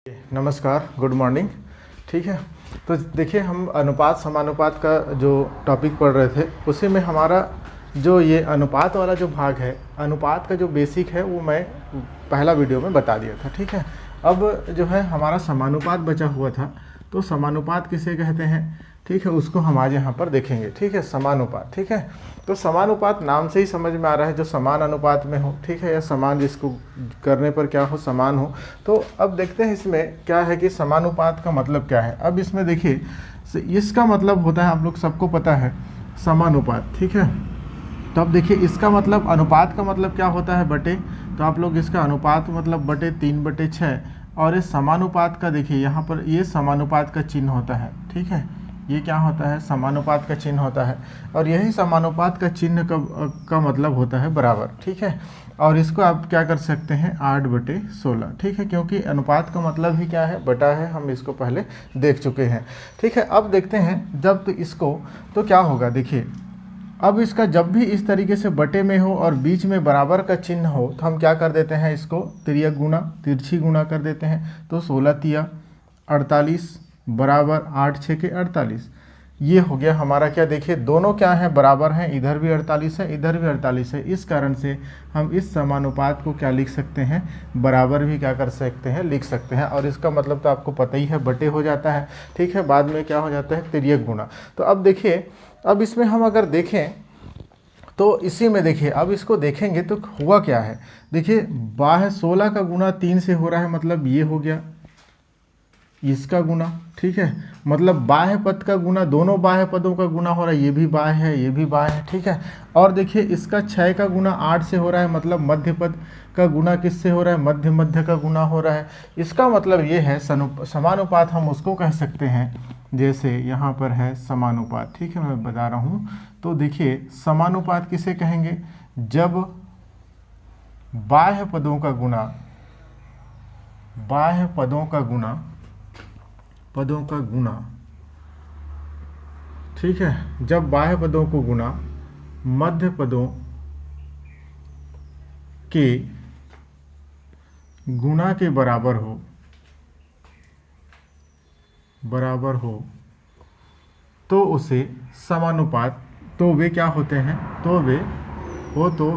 नमस्कार, good morning. ठीक है, तो देखिए हम अनुपात समानुपात का जो टॉपिक पढ़ रहे थे उसी में हमारा जो ये अनुपात वाला जो भाग है, अनुपात का जो बेसिक है वो मैं पहला वीडियो में बता दिया था। ठीक है, अब जो है हमारा समानुपात बचा हुआ था, तो समानुपात किसे कहते हैं, ठीक है, उसको हम आज यहाँ पर देखेंगे। ठीक है, समानुपात। ठीक है, तो समानुपात नाम से ही समझ में आ रहा है, जो समान अनुपात में हो, ठीक है, या समान जिसको करने पर क्या हो, समान हो। तो अब देखते हैं इसमें क्या है कि समानुपात का मतलब क्या है। अब इसमें देखिए इसका मतलब होता है, आप लोग सबको पता है, समानुपात। ठीक है, तो अब देखिए इसका मतलब, अनुपात का मतलब क्या होता है, बटे। तो आप लोग इसका अनुपात मतलब बटे 3/6, और इस समानुपात का देखिए यहाँ पर ये समानुपात का चिन्ह होता है। ठीक है, ये क्या होता है, समानुपात का चिन्ह होता है, और यही समानुपात का चिन्ह का मतलब होता है बराबर। ठीक है, और इसको आप क्या कर सकते हैं, 8/16। ठीक है, क्योंकि अनुपात का मतलब ही क्या है, बटा है, हम इसको पहले देख चुके हैं। ठीक है, अब देखते हैं जब तो इसको तो क्या होगा, देखिए अब इसका जब भी इस तरीके से बटे में हो और बीच में बराबर का चिन्ह हो तो हम क्या कर देते हैं, इसको तिर्यक गुणा, तिरछी गुणा कर देते हैं। तो 16 × 48 बराबर 8 × 6 = 48। ये हो गया हमारा क्या, देखिए दोनों क्या है, बराबर हैं, इधर भी 48 है, इधर भी 48 है। इस कारण से हम इस समानुपात को क्या लिख सकते हैं, बराबर भी क्या कर सकते हैं, लिख सकते हैं। और इसका मतलब तो आपको पता ही है, बटे हो जाता है। ठीक है, बाद में क्या हो जाता है, तिर्यक गुणा। तो अब देखिए, अब इसमें हम अगर देखें तो इसी में देखिए, अब इसको देखेंगे तो हुआ क्या है, देखिए बाह्य 16 का गुणा 3 से हो रहा है, मतलब ये हो गया इसका गुणा। ठीक है, मतलब बाह्य पद का गुणा, दोनों बाह्य पदों का गुणा हो रहा है, ये भी बाह्य है, ये भी बाह्य है। ठीक है, और देखिए इसका 6 का गुणा 8 से हो रहा है, मतलब मध्य पद का गुणा किससे हो रहा है, मध्य मध्य का गुणा हो रहा है। इसका मतलब ये है समानुपात हम उसको कह सकते हैं, जैसे यहाँ पर है समानुपात। ठीक है, मैं बता रहा हूँ, तो देखिए समानुपात किसे कहेंगे, जब बाह्य पदों का गुणा, बाह्य पदों का गुणा, पदों का गुणा, ठीक है, जब बाह्य पदों को गुणा मध्य पदों के गुणा के बराबर हो, बराबर हो, तो उसे समानुपात, तो वे क्या होते हैं, तो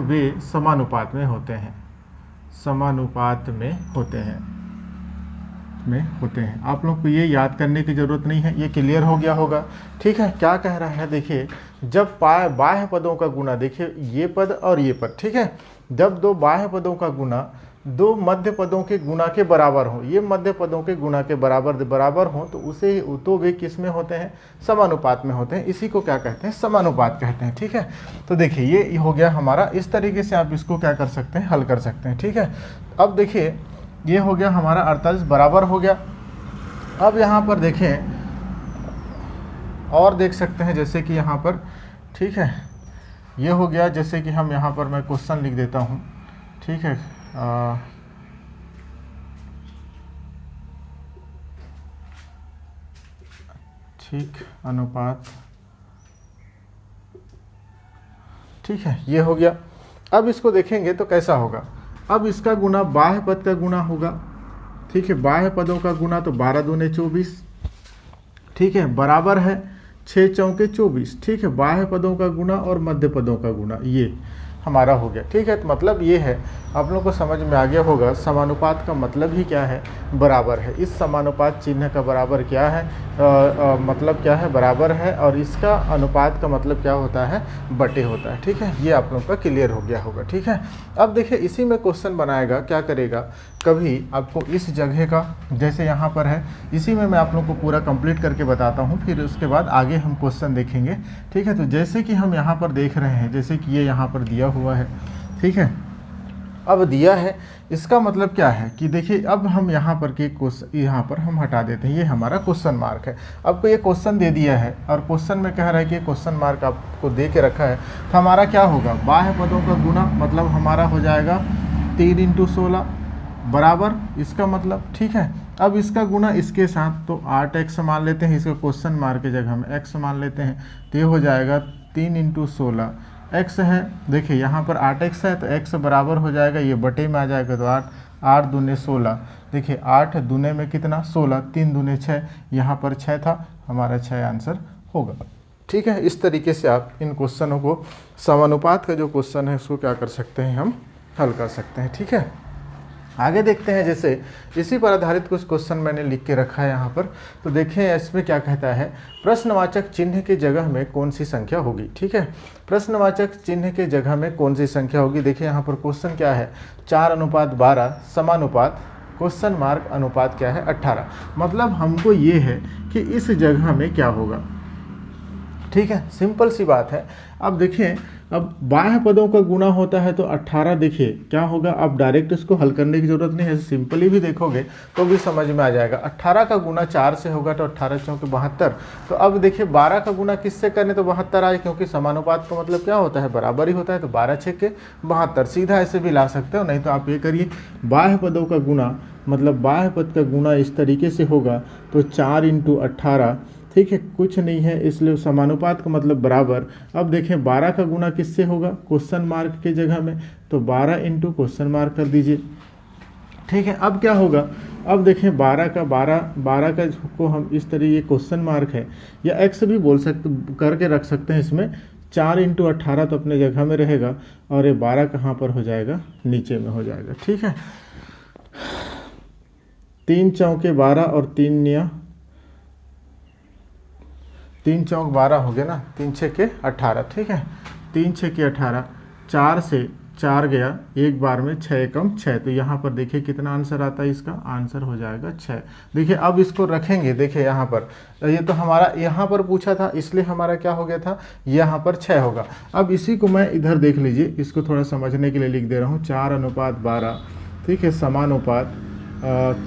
वे समानुपात में होते हैं, समानुपात में होते हैं, आप लोग को ये याद करने की ज़रूरत नहीं है, ये क्लियर हो गया होगा। ठीक है, क्या कह रहा है, देखिए जब बाह्य पदों का गुणा, देखिए ये पद और ये पद, ठीक है, जब दो बाह्य पदों का गुणा दो मध्य पदों के गुणा के बराबर हो, ये मध्य पदों के गुणा के बराबर हो, तो उसे, तो वे किस में होते हैं, समानुपात में होते हैं। इसी को क्या कहते हैं, समानुपात कहते हैं। ठीक है, तो देखिए ये हो गया हमारा, इस तरीके से आप इसको क्या कर सकते हैं, हल कर सकते हैं। ठीक है, अब देखिए ये हो गया हमारा 48 बराबर हो गया। अब यहाँ पर देखें और देख सकते हैं, जैसे कि यहाँ पर, ठीक है, ये हो गया, जैसे कि हम यहाँ पर, मैं क्वेश्चन लिख देता हूँ। ठीक है, ठीक, अनुपात, ठीक है, ये हो गया। अब इसको देखेंगे तो कैसा होगा, अब इसका गुणा बाह्य पद का गुणा होगा। ठीक है, बाह्य पदों का गुणा, तो 12 दूने 24। ठीक है, बराबर है 6 चौके 24। ठीक है, बाह्य पदों का गुणा और मध्य पदों का गुणा, ये हमारा हो गया। ठीक है, तो मतलब ये है, आप लोगों को समझ में आ गया होगा समानुपात का मतलब ही क्या है, बराबर है। इस समानुपात चिन्ह का बराबर क्या है, मतलब क्या है, बराबर है, और इसका अनुपात का मतलब क्या होता है, बटे होता है। ठीक है, ये आप लोगों का क्लियर हो गया होगा। ठीक है, अब देखिए इसी में क्वेश्चन बनाएगा, क्या करेगा, कभी आपको इस जगह का, जैसे यहाँ पर है, इसी में मैं आप लोग को पूरा कंप्लीट करके बताता हूँ, फिर उसके बाद आगे हम क्वेश्चन देखेंगे। ठीक है, तो जैसे कि हम यहाँ पर देख रहे हैं, जैसे कि ये यहाँ पर दिया हुआ है। ठीक है, अब दिया है, इसका मतलब क्या है कि देखिए अब हम यहाँ पर के क्वेश्चन, यहाँ पर हम हटा देते हैं, ये हमारा क्वेश्चन मार्क है। आपको ये क्वेश्चन दे दिया है और क्वेश्चन में कह रहा है कि क्वेश्चन मार्क आपको दे के रखा है, तो हमारा क्या होगा, बाह्य पदों का गुणा, मतलब हमारा हो जाएगा 3 × 16 बराबर इसका मतलब। ठीक है, अब इसका गुणा इसके साथ, तो 8x मान लेते हैं, इसका क्वेश्चन मार्क की जगह हम x मान लेते हैं, तो ये हो जाएगा 3 × 16 x है। देखिए यहाँ पर 8x है, तो x बराबर हो जाएगा, ये बटे में आ जाएगा, तो 8 दूने 16, देखिए 8 दूने में कितना 16, 3 दूने 6, यहाँ पर 6 था, हमारा 6 आंसर होगा। ठीक है, इस तरीके से आप इन क्वेश्चनों को, समानुपात का जो क्वेश्चन है उसको क्या कर सकते हैं, हम हल कर सकते हैं। ठीक है, आगे देखते हैं। जैसे इसी पर आधारित कुछ क्वेश्चन मैंने लिख के रखा है यहाँ पर, तो देखें इसमें क्या कहता है, प्रश्नवाचक चिन्ह की जगह में कौन सी संख्या होगी। ठीक है, प्रश्नवाचक चिन्ह के जगह में कौन सी संख्या होगी। देखिए यहाँ पर क्वेश्चन क्या है, 4:12 समानुपात क्वेश्चन मार्क अनुपात क्या है 18। मतलब हमको ये है कि इस जगह में क्या होगा। ठीक है, सिंपल सी बात है। अब देखिए, अब बाह्य पदों का गुणा होता है तो 18, देखिए क्या होगा। अब डायरेक्ट इसको हल करने की जरूरत नहीं है, सिंपली भी देखोगे तो भी समझ में आ जाएगा। 18 का गुणा 4 से होगा तो 18 चौके 72। तो अब देखिए 12 का गुणा किससे करें तो 72 आए, क्योंकि समानुपात का मतलब क्या होता है, बराबर ही होता है। तो 12 छक्के 72, सीधा ऐसे भी ला सकते हो। नहीं तो आप ये करिए, बाह्य पदों का गुणा मतलब बाह्य पद का गुणा इस तरीके से होगा, तो 4 × 18, ठीक है, कुछ नहीं है, इसलिए समानुपात का मतलब बराबर। अब देखें 12 का गुणा किससे होगा, क्वेश्चन मार्क के जगह में, तो 12 × क्वेश्चन मार्क कर दीजिए। ठीक है, अब क्या होगा, अब देखें 12 का को हम इस तरीके क्वेश्चन मार्क है या एक्स भी बोल सकते करके रख सकते हैं इसमें। 4 × 18 तो अपने जगह में रहेगा, और ये 12 कहाँ पर हो जाएगा, नीचे में हो जाएगा। ठीक है, 3 चौके 12 और 3 चौक 12 हो गया ना, 3 छक्के 18। ठीक है, 3 छक्के 18, 4 से 4 गया, एक बार में 6 कम 6, तो यहाँ पर देखिए कितना आंसर आता है, इसका आंसर हो जाएगा 6। देखिए अब इसको रखेंगे, देखिए यहाँ पर ये तो हमारा यहाँ पर पूछा था, इसलिए हमारा क्या हो गया था, यहाँ पर 6 होगा। अब इसी को मैं इधर देख लीजिए, इसको थोड़ा समझने के लिए लिख दे रहा हूँ, 4:12, ठीक है, समानुपात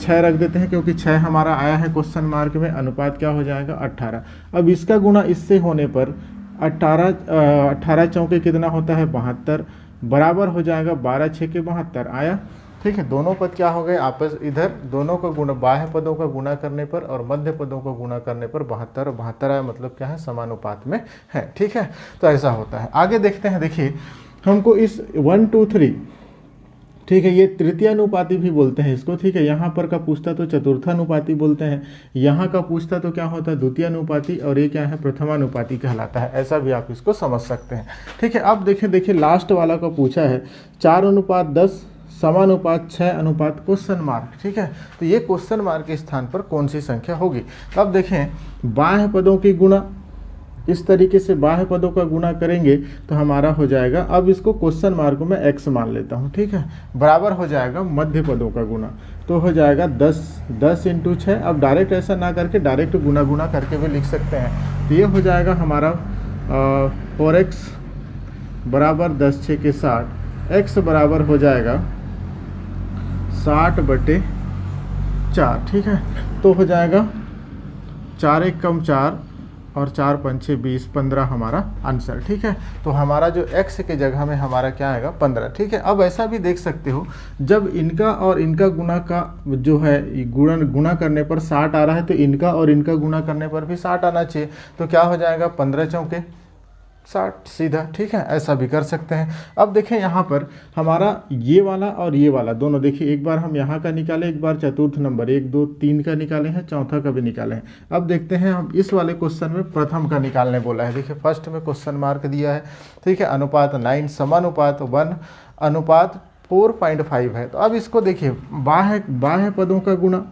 6 रख देते हैं, क्योंकि 6 हमारा आया है क्वेश्चन मार्क में, अनुपात क्या हो जाएगा 18। अब इसका गुणा इससे होने पर 18 चौके कितना होता है 72, बराबर हो जाएगा 12 छक्के 72 आया। ठीक है, दोनों पद क्या हो गए आपस, इधर दोनों का गुणा, बाह्य पदों का गुणा करने पर और मध्य पदों का गुणा करने पर 72 और 72 आया, मतलब क्या है, समानुपात में है। ठीक है, तो ऐसा होता है। आगे देखते हैं, देखिए हमको इस 1 2 3, ठीक है, ये तृतीयानुपाती भी बोलते हैं इसको। ठीक है, यहाँ पर का पूछता तो चतुर्थानुपाती बोलते हैं, यहाँ का पूछता तो क्या होता है द्वितीयानुपाती, और ये क्या है प्रथमानुपाती कहलाता है। ऐसा भी आप इसको समझ सकते हैं। ठीक है, अब देखिए लास्ट वाला का पूछा है 4:10 समानुपात 6 क्वेश्चन मार्क। ठीक है, तो ये क्वेश्चन मार्क के स्थान पर कौन सी संख्या होगी। अब देखें बाह्य पदों की गुणा, इस तरीके से बाह्य पदों का गुणा करेंगे तो हमारा हो जाएगा, अब इसको क्वेश्चन मार्क में x मान लेता हूँ। ठीक है, बराबर हो जाएगा मध्य पदों का गुणा, तो हो जाएगा 10 × 6। अब डायरेक्ट ऐसा ना करके डायरेक्ट गुना करके भी लिख सकते हैं। तो ये हो जाएगा हमारा 4x बराबर 10 छक्के 60, x बराबर हो जाएगा 60/4। ठीक है, तो हो जाएगा 4 1 कम 4 और 4 5 6 20, 15 हमारा आंसर। ठीक है, तो हमारा जो x के जगह में हमारा क्या आएगा 15। ठीक है, अब ऐसा भी देख सकते हो, जब इनका और इनका गुणा का जो है गुणा करने पर 60 आ रहा है, तो इनका और इनका गुणा करने पर भी 60 आना चाहिए। तो क्या हो जाएगा 15 चौके 60 सीधा। ठीक है, ऐसा भी कर सकते हैं। अब देखें यहाँ पर हमारा ये वाला और ये वाला दोनों, देखिए एक बार हम यहाँ का निकाले, एक बार चतुर्थ नंबर 1 2 3 का निकाले हैं, चौथा का भी निकाले हैं। अब देखते हैं हम इस वाले क्वेश्चन में प्रथम का निकालने बोला है। देखिए फर्स्ट में क्वेश्चन मार्क दिया है। ठीक है, अनुपात 9 समानुपात 1 अनुपात 4.5 है। तो अब इसको देखिए बाह्य पदों का गुणा,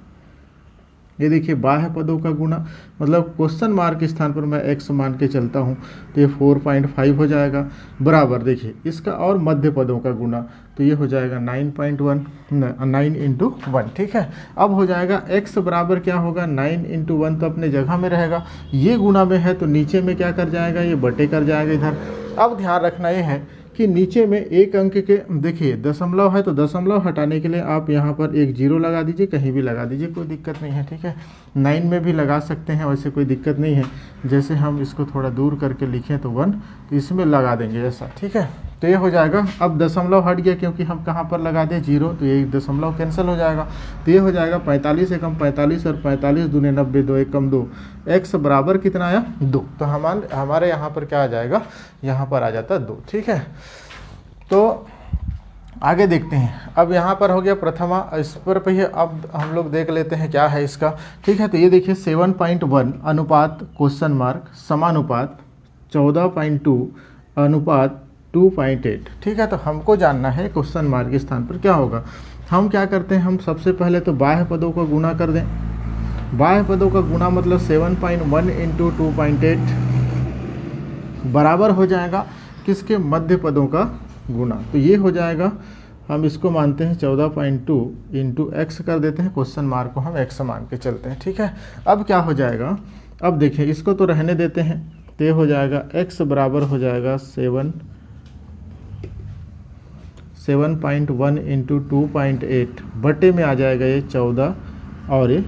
ये देखिए बाह्य पदों का गुणा, मतलब क्वेश्चन मार्क के स्थान पर मैं x मान के चलता हूँ, तो ये 4.5 हो जाएगा, बराबर देखिए इसका और मध्य पदों का गुणा, तो ये हो जाएगा 9.1 9 × 1। ठीक है, अब हो जाएगा x बराबर क्या होगा 9 × 1, तो अपने जगह में रहेगा। ये गुणा में है तो नीचे में क्या कर जाएगा, ये बटे कर जाएगा इधर। अब ध्यान रखना ये है कि नीचे में एक अंक के, देखिए दशमलव है तो दशमलव हटाने के लिए आप यहाँ पर एक 0 लगा दीजिए, कहीं भी लगा दीजिए, कोई दिक्कत नहीं है। ठीक है, 9 में भी लगा सकते हैं, वैसे कोई दिक्कत नहीं है। जैसे हम इसको थोड़ा दूर करके लिखें तो 1, तो इसमें लगा देंगे ऐसा। ठीक है, तो ये हो जाएगा। अब दशमलव हट गया क्योंकि हम कहाँ पर लगा दें 0, तो ये दशमलव कैंसिल हो जाएगा। तो ये हो जाएगा 45 एकम 45 और 45 दूने 90, 2 एकम 2, x बराबर कितना आया 2। तो हमारे यहाँ पर क्या आ जाएगा, यहाँ पर आ जाता 2। ठीक है, तो आगे देखते हैं। अब यहाँ पर हो गया प्रथमा, इस पर पे अब हम लोग देख लेते हैं क्या है इसका। ठीक है, तो ये देखिए 7.1 अनुपात क्वेश्चन मार्क समानुपात 14.2 अनुपात 2.8। ठीक है, तो हमको जानना है क्वेश्चन मार्क के स्थान पर क्या होगा। हम क्या करते हैं, हम सबसे पहले तो बाह्य पदों का गुणा कर दें। बाह्य पदों का गुणा मतलब 7.1 इंटू 2.8 बराबर हो जाएगा किसके, मध्य पदों का गुणा। तो ये हो जाएगा, हम इसको मानते हैं 14.2 इंटू एक्स कर देते हैं, क्वेश्चन मार्क को हम एक्स मान के चलते हैं। ठीक है, अब क्या हो जाएगा, अब देखिए इसको तो रहने देते हैं, तो ये हो जाएगा एक्स बराबर हो जाएगा 7.1 इंटू 2.8 बटे में आ जाएगा ये 14 और ये,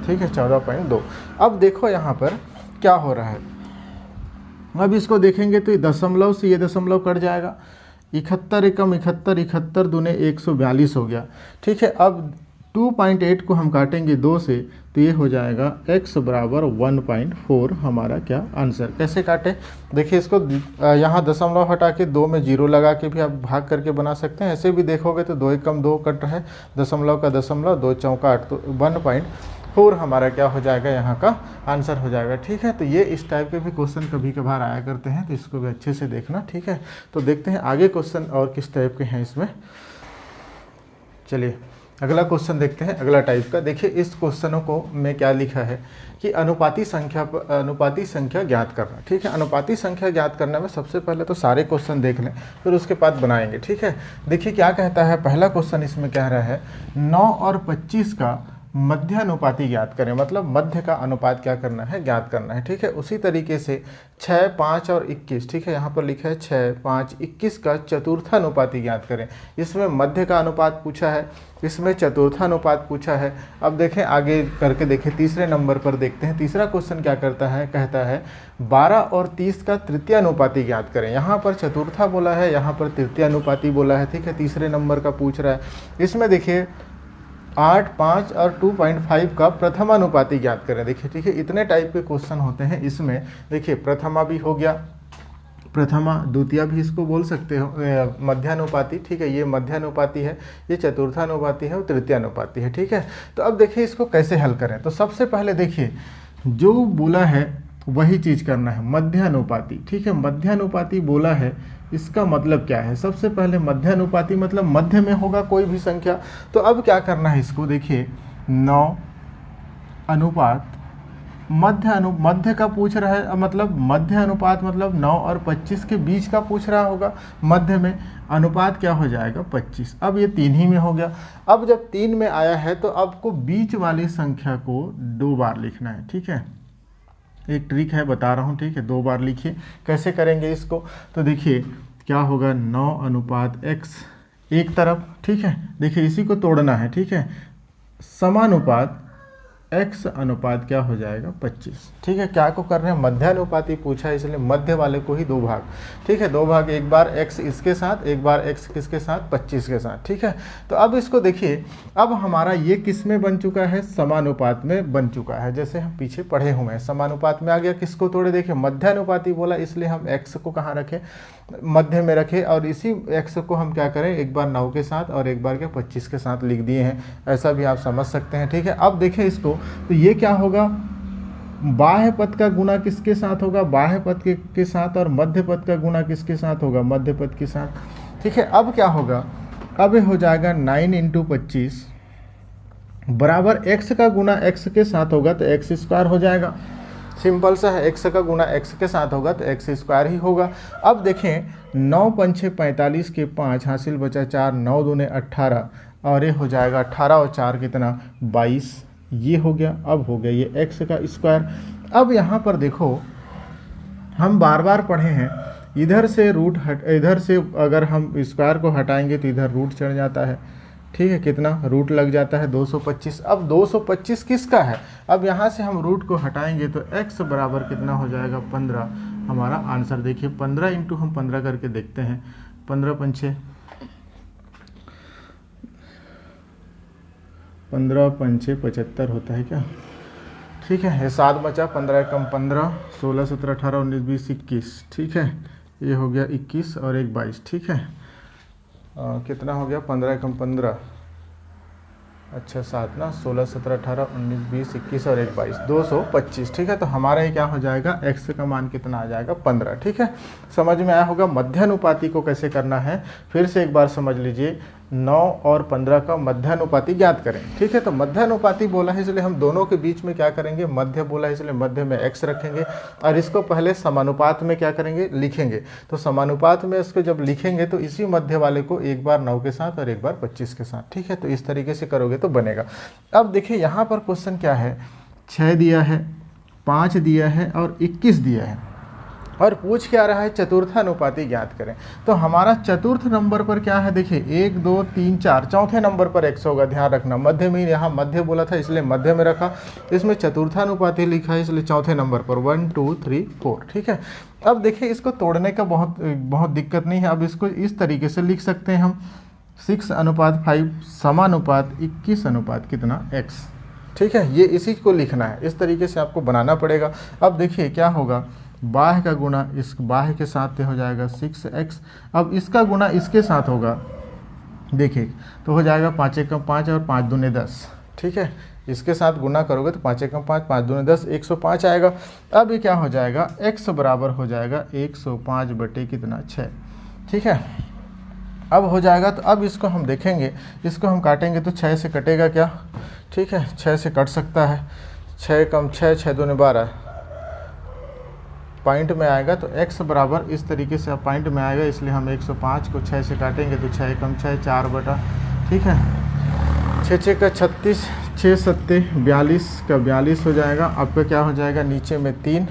ठीक है 14.2। अब देखो यहाँ पर क्या हो रहा है, अब इसको देखेंगे तो ये दशमलव से ये दशमलव कट जाएगा, 71 एकम 71, 71 दूने 142 हो गया। ठीक है, अब 2.8 को हम काटेंगे 2 से, तो ये हो जाएगा x बराबर 1.4 हमारा क्या आंसर। कैसे काटे, देखिए इसको यहाँ दशमलव हटा के 2 में 0 लगा के भी आप भाग करके बना सकते हैं। ऐसे भी देखोगे तो 2 एकम 2 कट रहा है, दशमलव का दशमलव, 2 चौका 8, तो 1.4 हमारा क्या हो जाएगा, यहाँ का आंसर हो जाएगा। ठीक है, तो ये इस टाइप के भी क्वेश्चन कभी कभार आया करते हैं, तो इसको भी अच्छे से देखना। ठीक है, तो देखते हैं आगे क्वेश्चन और किस टाइप के हैं इसमें। चलिए अगला क्वेश्चन देखते हैं, अगला टाइप का। देखिए इस क्वेश्चनों को में क्या लिखा है कि अनुपाती संख्या ज्ञात करना। ठीक है, अनुपाती संख्या ज्ञात करने में सबसे पहले तो सारे क्वेश्चन देख लें, फिर उसके बाद बनाएंगे। ठीक है, देखिए क्या कहता है, पहला क्वेश्चन इसमें कह रहा है 9 और 25 का मध्य अनुपाती ज्ञात करें, मतलब मध्य का अनुपात क्या करना है, ज्ञात करना है। ठीक है, उसी तरीके से 6, 5 और 21, ठीक है यहाँ पर लिखा है 6, 5, 21 का चतुर्थानुपाती ज्ञात करें। इसमें मध्य का अनुपात पूछा है, इसमें चतुर्थानुपात पूछा है। अब देखें आगे करके देखें, तीसरे नंबर पर देखते हैं, तीसरा क्वेश्चन क्या करता है, कहता है 12 और 30 का तृतीयानुपाती ज्ञात करें। यहाँ पर चतुर्था बोला है, यहाँ पर तृतीयानुपाती बोला है। ठीक है, तीसरे नंबर का पूछ रहा है। इसमें देखिए 8, 5 और 2.5 का प्रथमानुपाती ज्ञात करें। देखिए ठीक है, इतने टाइप के क्वेश्चन होते हैं इसमें। देखिए प्रथमा भी हो गया, प्रथमा, द्वितीय भी इसको बोल सकते हो, मध्यानुपाती। ठीक है, ये मध्यानुपाती है, ये चतुर्थानुपाती है और तृतीयानुपाती है। ठीक है, तो अब देखिए इसको कैसे हल करें। तो सबसे पहले देखिए जो बोला है वही चीज़ करना है, मध्यानुपाती। ठीक है, मध्यानुपाती बोला है, इसका मतलब क्या है, सबसे पहले मध्यानुपाती मतलब मध्य में होगा कोई भी संख्या। तो अब क्या करना है इसको, देखिए 9 अनुपात मध्य का पूछ रहा है, मतलब मध्य अनुपात मतलब 9 और 25 के बीच का पूछ रहा होगा, मध्य में अनुपात क्या हो जाएगा 25। अब ये 3 ही में हो गया। अब जब 3 में आया है तो आपको बीच वाली संख्या को 2 बार लिखना है। ठीक है, एक ट्रिक है बता रहा हूँ। ठीक है, 2 बार लिखिए। कैसे करेंगे इसको, तो देखिए क्या होगा, 9 अनुपात x एक तरफ। ठीक है, देखिए इसी को तोड़ना है। ठीक है, समानुपात x अनुपात क्या हो जाएगा 25। ठीक है, क्या को कर रहे हैं, मध्यानुपाती पूछा है इसलिए मध्य वाले को ही 2 भाग। ठीक है, 2 भाग, एक बार x इसके साथ, एक बार x किसके साथ, 25 के साथ। ठीक है, तो अब इसको देखिए, अब हमारा ये किस में बन चुका है, समानुपात में बन चुका है। जैसे हम पीछे पढ़े हुए हैं, समानुपात में आ गया, किसको तोड़े, देखिए मध्यानुपाती बोला इसलिए हम x को कहाँ रखें, मध्य में रखे, और इसी x को हम क्या करें, एक बार 9 के साथ और एक बार क्या 25 के साथ लिख दिए हैं। ऐसा भी आप समझ सकते हैं। ठीक है, अब देखें इसको, तो ये क्या होगा, बाह्य पद का गुणा किसके साथ होगा, बाह्य पद के साथ, और मध्य पद का गुणा किसके साथ होगा, मध्य पद के साथ। ठीक है, अब क्या होगा, अब ये हो जाएगा 9 इंटू 25 बराबर x का गुणा x के साथ होगा तो x स्क्वायर हो जाएगा। सिंपल सा है, x का गुणा x के साथ होगा तो x स्क्वायर ही होगा। अब देखें 9 पंछे 45 के 5 हासिल बचा 4, 9 दूने 18 और ये हो जाएगा 18 और 4 कितना 22, ये हो गया। अब हो गया ये x का स्क्वायर। अब यहाँ पर देखो हम बार बार पढ़े हैं, इधर से रूट इधर से अगर हम स्क्वायर को हटाएंगे तो इधर रूट चढ़ जाता है। ठीक है, कितना रूट लग जाता है 225। अब 225 किसका है, अब यहाँ से हम रूट को हटाएंगे तो x बराबर कितना हो जाएगा 15 हमारा आंसर। देखिए 15 इंटू हम 15 करके देखते हैं, 15 पंछे 75 होता है क्या। ठीक है, ये 7 बचा, 15 कम 15, 16 17 18 19 20 21। ठीक है, ये हो गया 21 और एक 22। ठीक है, कितना हो गया, 15 एकम 15, अच्छा 7 ना, 16 17 18 19 20 21 और 1 22, 225। ठीक है, तो हमारा ये क्या हो जाएगा, x का मान कितना आ जाएगा, 15। ठीक है, समझ में आया होगा। मध्यानुपाती को कैसे करना है फिर से एक बार समझ लीजिए। 9 और 15 का मध्यानुपाती ज्ञात करें। ठीक है, तो मध्यानुपाती बोला है इसलिए हम दोनों के बीच में क्या करेंगे, मध्य बोला है इसलिए मध्य में x रखेंगे और इसको पहले समानुपात में क्या करेंगे, लिखेंगे। तो समानुपात में इसको जब लिखेंगे तो इसी मध्य वाले को एक बार 9 के साथ और एक बार 25 के साथ। ठीक है, तो इस तरीके से करोगे तो बनेगा। अब देखिए यहाँ पर क्वेश्चन क्या है, 6 दिया है, 5 दिया है और 21 दिया है और पूछ क्या रहा है, चतुर्थानुपाती ज्ञात करें। तो हमारा चतुर्थ नंबर पर क्या है, देखिए 1 2 3 4, चौथे नंबर पर x होगा। ध्यान रखना मध्य में, यहाँ मध्य बोला था इसलिए मध्य में रखा, इसमें चतुर्थानुपाती लिखा है इसलिए चौथे नंबर पर 1 2 3 4। ठीक है, अब देखिए इसको तोड़ने का बहुत दिक्कत नहीं है। अब इसको इस तरीके से लिख सकते हैं हम, 6:5 समानुपात 21 अनुपात कितना x। ठीक है, ये इसी को लिखना है, इस तरीके से आपको बनाना पड़ेगा। अब देखिए क्या होगा, बाह्य का गुणा इस बाह्य के साथ हो जाएगा 6x, अब इसका गुणा इसके साथ होगा, देखिए तो हो जाएगा 5 एकम 5 और 5 दूने 10। ठीक है, इसके साथ गुणा करोगे तो 5 एकम 5 5 दूने 10, 105 आएगा। अब ये क्या हो जाएगा, x बराबर हो जाएगा 105 बटे कितना 6। ठीक है, अब हो जाएगा। तो अब इसको हम देखेंगे, इसको हम काटेंगे तो 6 से कटेगा क्या, ठीक है 6 से कट सकता है, 6 कम 6 6 दूने 12 पॉइंट में आएगा। तो x बराबर इस तरीके से अब पॉइंट में आएगा, इसलिए हम 105 को 6 से काटेंगे तो 6 कम 6 4 बटा, ठीक है 6 6 का 36, 6 7 42 का 42 हो जाएगा। आपका क्या हो जाएगा, नीचे में 3।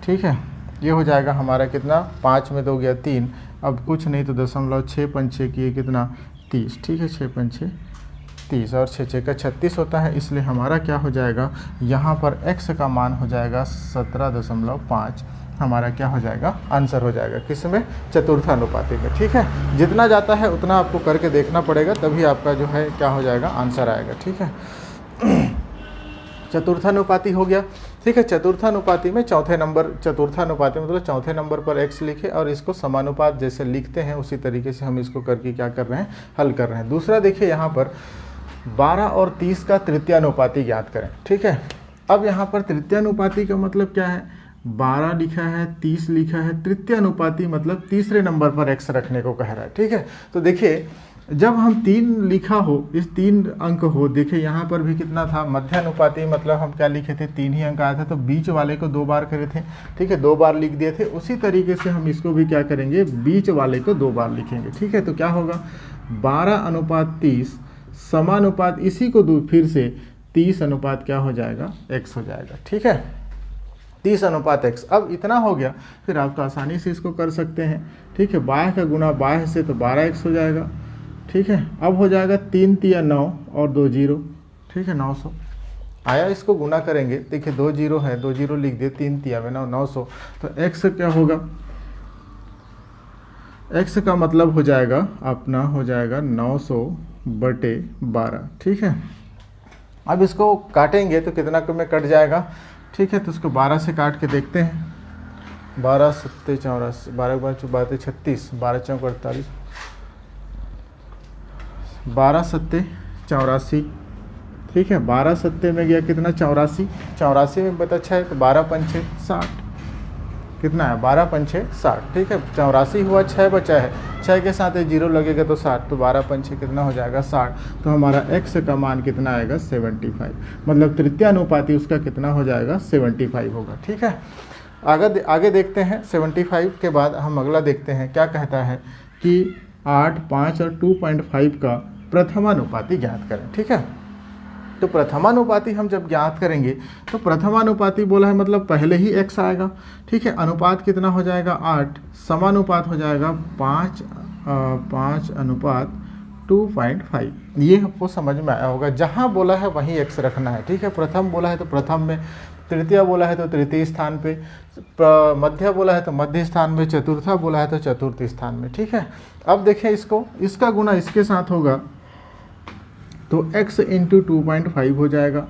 ठीक है, ये हो जाएगा हमारा कितना, 5 में 2 गया 3, अब कुछ नहीं तो 0.6 पंचे किए कितना 30। ठीक है, 6 पंचे 30 और 6 6 का 36 होता है, इसलिए हमारा क्या हो जाएगा, यहाँ पर x का मान हो जाएगा 17.5। हमारा क्या हो जाएगा, आंसर हो जाएगा किसमें, चतुर्थानुपाती में। ठीक है, जितना जाता है उतना आपको करके देखना पड़ेगा, तभी आपका जो है क्या हो जाएगा, आंसर आएगा। ठीक है, चतुर्थानुपाती हो गया। ठीक है, चतुर्थानुपाती में चौथे नंबर, चतुर्थानुपाती मतलब चौथे नंबर पर x लिखे और इसको समानुपात जैसे लिखते हैं उसी तरीके से हम इसको करके क्या कर रहे हैं, हल कर रहे हैं। दूसरा देखिए यहाँ पर 12 और 30 का तृतीयानुपाती ज्ञात करें। ठीक है, अब यहाँ पर तृतीयानुपाती का मतलब क्या है, 12 लिखा है 30 लिखा है, तृतीयानुपाती मतलब तीसरे नंबर पर x रखने को कह रहा है। ठीक है, तो देखिए जब हम 3 लिखा हो, इस 3 अंक हो, देखिए यहाँ पर भी कितना था, मध्यानुपाती मतलब हम क्या लिखे थे, 3 ही अंक आया था, तो बीच वाले को 2 बार करे थे। ठीक है, 2 बार लिख दिए थे, उसी तरीके से हम इसको भी क्या करेंगे, बीच वाले को 2 बार लिखेंगे। ठीक है, तो क्या होगा, 12:30 समानुपात इसी को फिर से 30 अनुपात क्या हो जाएगा, x हो जाएगा। ठीक है, 30 अनुपात x। अब इतना हो गया, फिर आप तो आसानी से इसको कर सकते हैं। ठीक है, बाह्य का गुणा बाह्य से तो 12x हो जाएगा। ठीक है, अब हो जाएगा 3 तिया 9 और 2 0। ठीक है, 900 आया, इसको गुना करेंगे, देखिए 2 0 है, 2 0 लिख दिए, 3 तिया में 9, 900। तो x क्या होगा, x का मतलब हो जाएगा अपना, हो जाएगा 900 बटे 12। ठीक है, अब इसको काटेंगे तो कितना में कट जाएगा। ठीक है, तो उसको 12 से काट के देखते हैं, 12 7 84, 12 बार 36, 12 चौक 48, 12 7 84। ठीक है, 12 7 में गया कितना, 84, 84 में बता 6, तो 12 पंचे 60, कितना है, 12 पंचे 60। ठीक है, 84 हुआ, 6 बचा है, 6 के साथ 0 लगेगा तो 60, तो 12 पंचे कितना हो जाएगा, 60। तो हमारा x का मान कितना आएगा, 75, मतलब तृतीयानुपाती उसका कितना हो जाएगा, 75 होगा। ठीक है, आगे देखते हैं। 75 के बाद हम अगला देखते हैं, क्या कहता है कि 8, 5 और 2.5 का प्रथमानुपाती ज्ञात करें। ठीक है, तो प्रथमानुपाती हम जब ज्ञात करेंगे तो प्रथमानुपाती बोला है मतलब पहले ही x आएगा। ठीक है, अनुपात कितना हो जाएगा, 8, समानुपात हो जाएगा 5 अनुपात 2.5। ये आपको समझ में आया होगा, जहाँ बोला है वहीं x रखना है। ठीक है, प्रथम बोला है तो प्रथम में, तृतीय बोला है तो तृतीय स्थान पे, मध्य बोला है तो मध्य स्थान में, चतुर्था बोला है तो चतुर्थ स्थान में। ठीक है, अब देखें इसको, इसका गुना इसके साथ होगा तो x इंटू 2.5 हो जाएगा।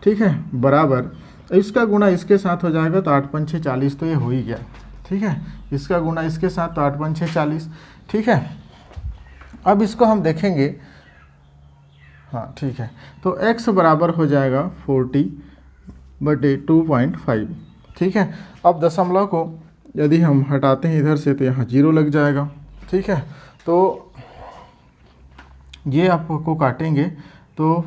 ठीक है, बराबर इसका गुना इसके साथ हो जाएगा तो 8 पंचे 40, तो ये हो ही गया। ठीक है, इसका गुना इसके साथ तो 8 पंचे 40। ठीक है, अब इसको हम देखेंगे, हाँ ठीक है, तो x बराबर हो जाएगा 40/2.5, ठीक है। अब दशमलव को यदि हम हटाते हैं इधर से तो यहाँ 0 लग जाएगा, ठीक है। तो ये आपको काटेंगे तो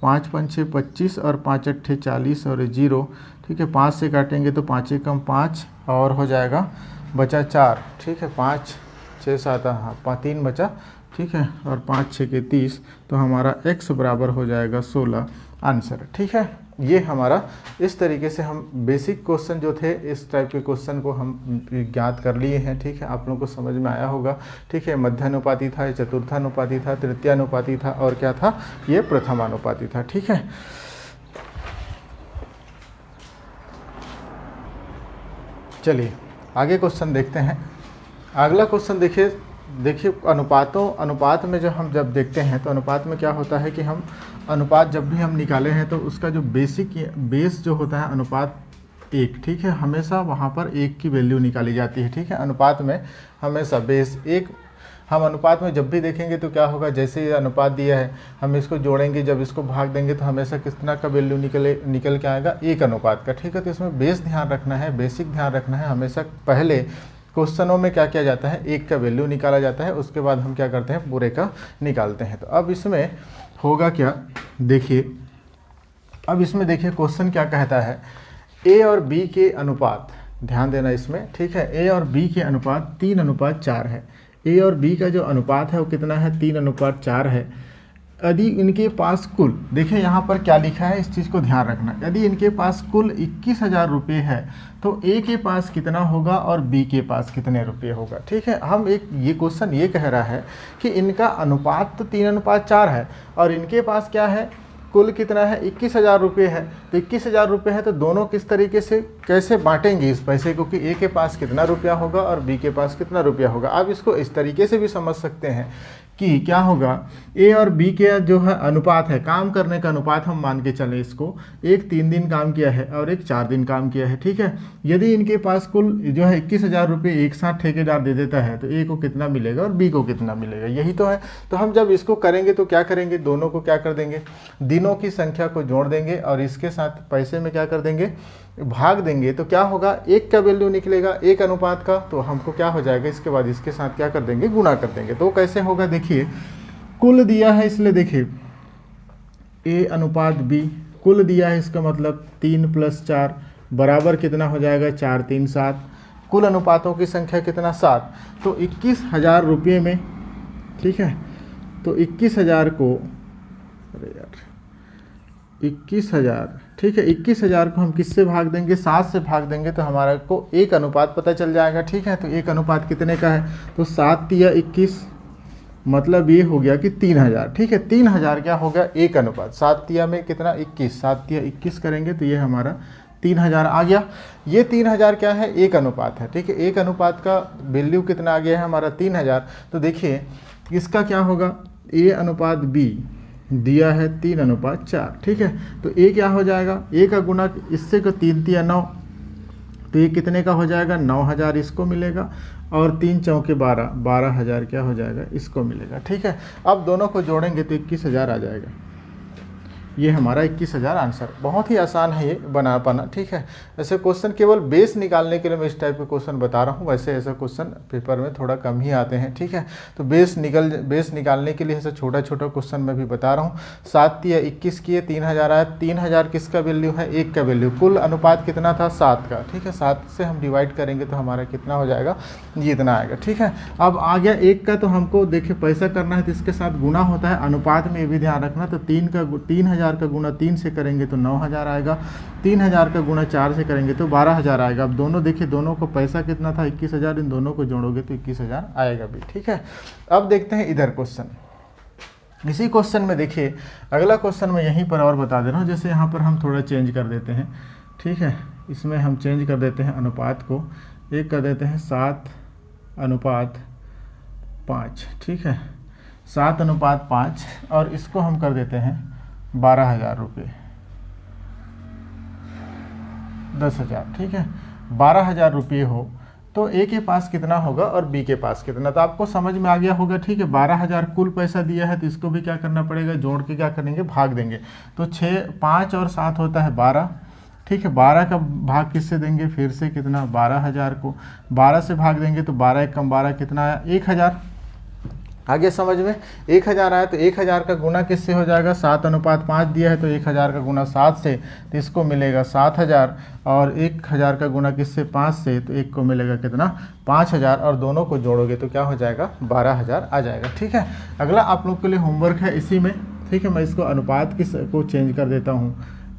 5 5 6 25 और 5 8 40 और 0, ठीक है। 5 से काटेंगे तो 5 एकम 5 और हो जाएगा बचा 4, ठीक है। 5 6 7 हाँ 3 बचा, ठीक है, और 5 6 के 30, तो हमारा x बराबर हो जाएगा 16 आंसर, ठीक है। ये हमारा इस तरीके से हम बेसिक क्वेश्चन जो थे इस टाइप के क्वेश्चन को हम ज्ञात कर लिए हैं, ठीक है। आप लोगों को समझ में आया होगा, ठीक है। मध्यानुपाती था, चतुर्थानुपाती था, तृतीयानुपाती था और क्या था, ये प्रथमानुपाती था, ठीक है। चलिए आगे क्वेश्चन देखते हैं। अगला क्वेश्चन देखिए अनुपात में जो हम जब देखते हैं तो अनुपात में क्या होता है कि हम अनुपात जब भी हम निकाले हैं तो उसका जो बेस जो होता है अनुपात 1, ठीक है, हमेशा वहाँ पर 1 की वैल्यू निकाली जाती है, ठीक है। अनुपात में हमेशा बेस 1, हम अनुपात में जब भी देखेंगे तो क्या होगा, जैसे ये अनुपात दिया है हम इसको जोड़ेंगे, जब इसको भाग देंगे तो हमेशा कितना का वैल्यू निकल के आएगा, 1 अनुपात का, ठीक है। तो इसमें बेस ध्यान रखना है, बेसिक ध्यान रखना है, हमेशा पहले क्वेश्चनों में क्या किया जाता है, 1 का वैल्यू निकाला जाता है, उसके बाद हम क्या करते हैं, पूरे का निकालते हैं। तो अब इसमें होगा क्या, देखिए अब इसमें देखिए क्वेश्चन क्या कहता है, a और b के अनुपात, ध्यान देना इसमें, ठीक है। a और b के अनुपात 3:4 है। a और b का जो अनुपात है वो कितना है, 3:4 है। यदि इनके पास कुल, देखिए यहाँ पर क्या लिखा है, इस चीज़ को ध्यान रखना, यदि इनके पास कुल 21,000 रुपये है तो a के पास कितना होगा और b के पास कितने रुपये होगा, ठीक है। हम ये क्वेश्चन ये कह रहा है कि इनका अनुपात तो 3:4 है और इनके पास क्या है, कुल कितना है, 21,000 रुपये है। तो 21,000 रुपये है तो दोनों किस तरीके से कैसे बांटेंगे इस पैसे को, कि a के पास कितना रुपया होगा और b के पास कितना रुपया होगा। आप इसको इस तरीके से भी समझ सकते हैं कि क्या होगा, a और b के जो है अनुपात है, काम करने का अनुपात हम मान के चलें इसको, एक 3 दिन काम किया है और एक 4 दिन काम किया है, ठीक है। यदि इनके पास कुल जो है 21,000 रुपये एक साथ ठेकेदार दे देता है तो a को कितना मिलेगा और b को कितना मिलेगा, यही तो है। तो हम जब इसको करेंगे तो क्या करेंगे, दोनों को क्या कर देंगे, दिनों की संख्या को जोड़ देंगे और इसके साथ पैसे में क्या कर देंगे, भाग देंगे। तो क्या होगा, 1 का वैल्यू निकलेगा 1 अनुपात का, तो हमको क्या हो जाएगा, इसके बाद इसके साथ क्या कर देंगे, गुणा कर देंगे। तो कैसे होगा, देखिए कुल दिया है इसलिए देखिए a अनुपात b, कुल दिया है इसका मतलब 3 + 4 बराबर कितना हो जाएगा, 4 3 7, कुल अनुपातों की संख्या कितना, 7। तो 21,000 रुपये में, ठीक है, तो 21,000 को, अरे यार 21,000, ठीक है, 21,000 को हम किससे भाग देंगे, 7 से भाग देंगे तो हमारा को 1 अनुपात पता चल जाएगा, ठीक है। तो 1 अनुपात कितने का है, तो 7 × 21, मतलब ये हो गया कि 3,000, ठीक है। 3,000 क्या हो गया, 1 अनुपात, 7 में कितना 21, 7 × 21 करेंगे तो ये हमारा 3,000 आ गया। ये 3,000 क्या है, 1 अनुपात है, ठीक है। 1 अनुपात का वैल्यू कितना आ गया है हमारा 3,000। तो देखिए इसका क्या होगा, a अनुपात b दिया है 3:4, ठीक है। तो a क्या हो जाएगा, a का गुना इससे को 3 × 9, तो ये कितने का हो जाएगा, 9,000 इसको मिलेगा और 3 × 4 = 12,000 क्या हो जाएगा, इसको मिलेगा, ठीक है। अब दोनों को जोड़ेंगे तो 21,000 आ जाएगा। ये हमारा 21,000 आंसर। बहुत ही आसान है ये बना पाना, ठीक है। ऐसे क्वेश्चन केवल बेस निकालने के लिए मैं इस टाइप के क्वेश्चन बता रहा हूँ, वैसे ऐसे क्वेश्चन पेपर में थोड़ा कम ही आते हैं, ठीक है। तो बेस निकालने के लिए ऐसा छोटा छोटा क्वेश्चन मैं भी बता रहा हूँ। 7 × 21 किए 3,000 आया, 3,000 किसका वैल्यू है, 1 का वैल्यू, कुल अनुपात कितना था, 7 का, ठीक है। 7 से हम डिवाइड करेंगे तो हमारा कितना हो जाएगा, ये इतना आएगा, ठीक है। अब आ गया 1 का, तो हमको देखिए पैसा करना है तो इसके साथ गुना होता है, अनुपात में ये भी ध्यान रखना। तो 3,000 का गुना 3 से करेंगे तो 9,000 आएगा, 3,000 का गुना 4 से करेंगे तो 12,000 आएगा। अब दोनों देखिए, दोनों को पैसा कितना था 21,000, इन दोनों को जोड़ोगे तो 21,000 आएगा भी, ठीक है। अब देखते हैं इधर क्वेश्चन। इसी क्वेश्चन में देखिए अगला क्वेश्चन मैं यहीं पर और बता दे रहा हूँ, जैसे यहाँ पर हम थोड़ा चेंज कर देते हैं, ठीक है। इसमें हम चेंज कर देते हैं अनुपात को, एक कर देते हैं 7:5, ठीक है, 7:5 और इसको हम कर देते हैं 12,000 रुपये, 10,000, ठीक है। 12,000 रुपये हो तो ए के पास कितना होगा और बी के पास कितना, तो आपको समझ में आ गया होगा। ठीक है, 12,000 कुल पैसा दिया है, तो इसको भी क्या करना पड़ेगा, जोड़ के क्या करेंगे, भाग देंगे। तो 6, 5 और 7 होता है 12। ठीक है, 12 का भाग किससे देंगे, फिर से कितना, 12,000 को 12 से भाग देंगे तो 12 एक कम 12 कितना आया, 1,000। आगे समझ में 1,000 आया, तो 1,000 का गुना किससे हो जाएगा, 7:5 दिया है, तो 1,000 का गुना 7 से, तो इसको मिलेगा 7,000, और 1,000 का गुना किससे, 5 से, तो एक को मिलेगा कितना, 5,000, और दोनों को जोड़ोगे तो क्या हो जाएगा, 12,000 आ जाएगा। ठीक है, अगला आप लोग के लिए होमवर्क है इसी में। ठीक है, मैं इसको अनुपात को चेंज कर देता हूँ,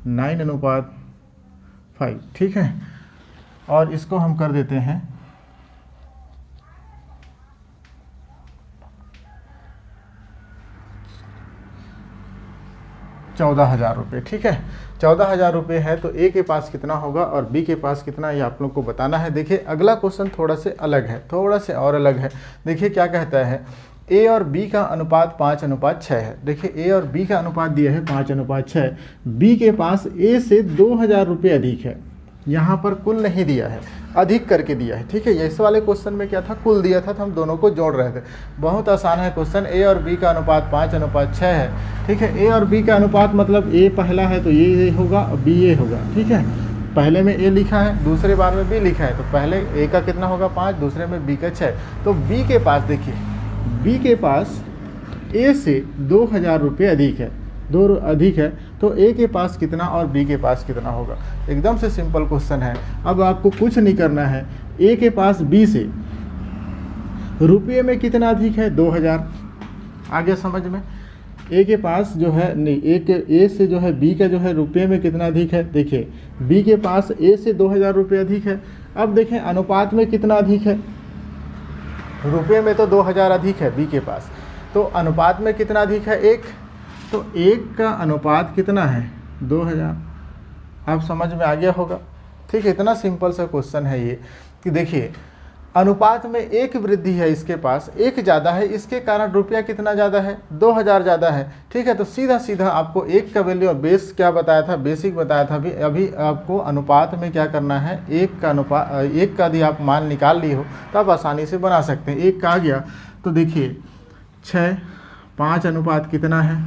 9:5। ठीक है, और इसको हम कर देते हैं 14,000 रुपये। ठीक है, 14,000 रुपये है, तो ए के पास कितना होगा और बी के पास कितना, ये आप लोग को बताना है। देखिए अगला क्वेश्चन थोड़ा से अलग है, थोड़ा से और अलग है। देखिए क्या कहता है, ए और बी का अनुपात 5:6 है। देखिए ए और बी का अनुपात दिया है 5:6, बी के पास ए से 2,000 रुपये अधिक है। यहाँ पर कुल नहीं दिया है, अधिक करके दिया है। ठीक है, इस वाले क्वेश्चन में क्या था, कुल दिया था, तो हम दोनों को जोड़ रहे थे। बहुत आसान है क्वेश्चन। ए और बी का अनुपात 5:6 है। ठीक है, ए और बी का अनुपात मतलब ए पहला है तो ये होगा, बी ये होगा। ठीक है, पहले में ए लिखा है, दूसरे बार में बी लिखा है, तो पहले ए का कितना होगा 5, दूसरे में बी का 6। तो बी के पास, देखिए बी के पास ए से 2,000 रुपये अधिक है, अधिक है, तो ए के पास कितना और बी के पास कितना होगा। एकदम से सिंपल क्वेश्चन है। अब आपको कुछ नहीं करना है, ए के पास बी से रुपये में कितना अधिक है, 2,000। आगे समझ में, ए के पास जो है नहीं, ए से जो है बी का जो है रुपये में कितना अधिक है। देखिए बी के पास ए से 2,000 रुपये अधिक है। अब देखें अनुपात में कितना अधिक है, रुपये में तो 2,000 अधिक है बी के पास, तो अनुपात में कितना अधिक है, 1। तो 1 का अनुपात कितना है, 2,000। आप समझ में आ गया होगा। ठीक है, इतना सिंपल सा क्वेश्चन है ये कि देखिए अनुपात में 1 वृद्धि है, इसके पास 1 ज़्यादा है, इसके कारण रुपया कितना ज़्यादा है, 2,000 ज़्यादा है। ठीक है, तो सीधा सीधा आपको 1 का वैल्यू, बेस क्या बताया था, बेसिक बताया था अभी आपको अनुपात में क्या करना है, 1 का अनुपात, 1 का यदि आप मान निकाल लिए हो तो आप आसानी से बना सकते हैं। 1 का आ गया, तो देखिए 6, 5 अनुपात कितना है,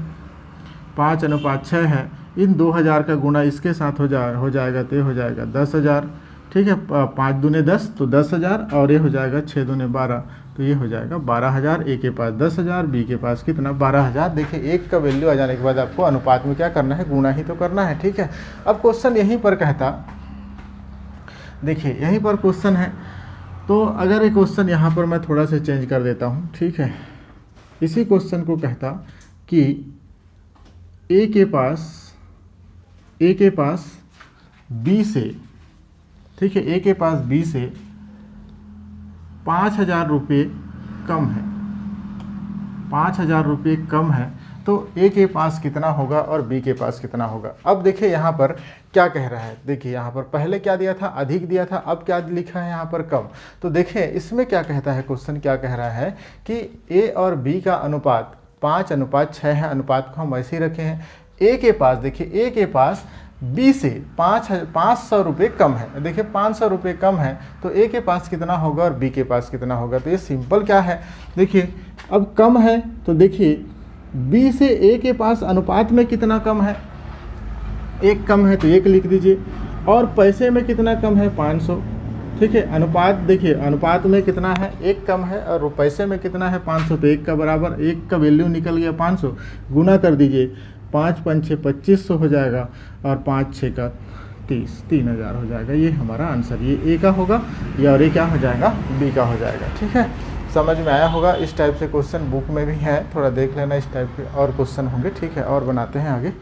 5:6 है। इन 2,000 का गुना इसके साथ हो जाएगा, तो ये हो जाएगा 10,000। ठीक है, 5 दूने 10 तो 10,000, और ये हो जाएगा 6 दूने 12, तो ये हो जाएगा 12,000। ए के पास 10,000, बी के पास कितना, 12,000। देखिए 1 का वैल्यू आ जाने के बाद आपको अनुपात में क्या करना है, गुना ही तो करना है। ठीक है, अब क्वेश्चन यहीं पर कहता, देखिए यहीं पर क्वेश्चन है, तो अगर ये क्वेश्चन यहाँ पर मैं थोड़ा सा चेंज कर देता हूँ। ठीक है, इसी क्वेश्चन को कहता कि ए के पास बी से, ठीक है, ए के पास बी से 5,000 रुपये कम है, 5,000 रुपये कम है, तो ए के पास कितना होगा और बी के पास कितना होगा। अब देखिए यहाँ पर क्या कह रहा है, देखिए यहाँ पर पहले क्या दिया था, अधिक दिया था, अब क्या लिखा है यहाँ पर, कम। तो देखिए इसमें क्या कहता है क्वेश्चन, क्या कह रहा है कि ए और बी का अनुपात 5:6 है, अनुपात को हम ऐसे ही रखे हैं। ए के पास, देखिए ए के पास बी से 500 रुपये कम है। देखिए 500 रुपये कम है, तो ए के पास कितना होगा और बी के पास कितना होगा। तो ये सिंपल क्या है, देखिए अब कम है, तो देखिए बी से ए के पास अनुपात में कितना कम है, 1 कम है, तो 1 लिख दीजिए। और पैसे में कितना कम है, 500। ठीक है, अनुपात देखिए, अनुपात में कितना है, 1 कम है, और पैसे में कितना है, 500, तो 1 का बराबर, 1 का वैल्यू निकल गया 500, गुना कर दीजिए, 5 5 6 2500 हो जाएगा, और 5 6 का 30, 3,000 हो जाएगा। ये हमारा आंसर, ये ए का होगा, या और ये क्या हो जाएगा, बी का हो जाएगा। ठीक है, समझ में आया होगा। इस टाइप से क्वेश्चन बुक में भी है, थोड़ा देख लेना, इस टाइप के और क्वेश्चन होंगे। ठीक है, और बनाते हैं आगे।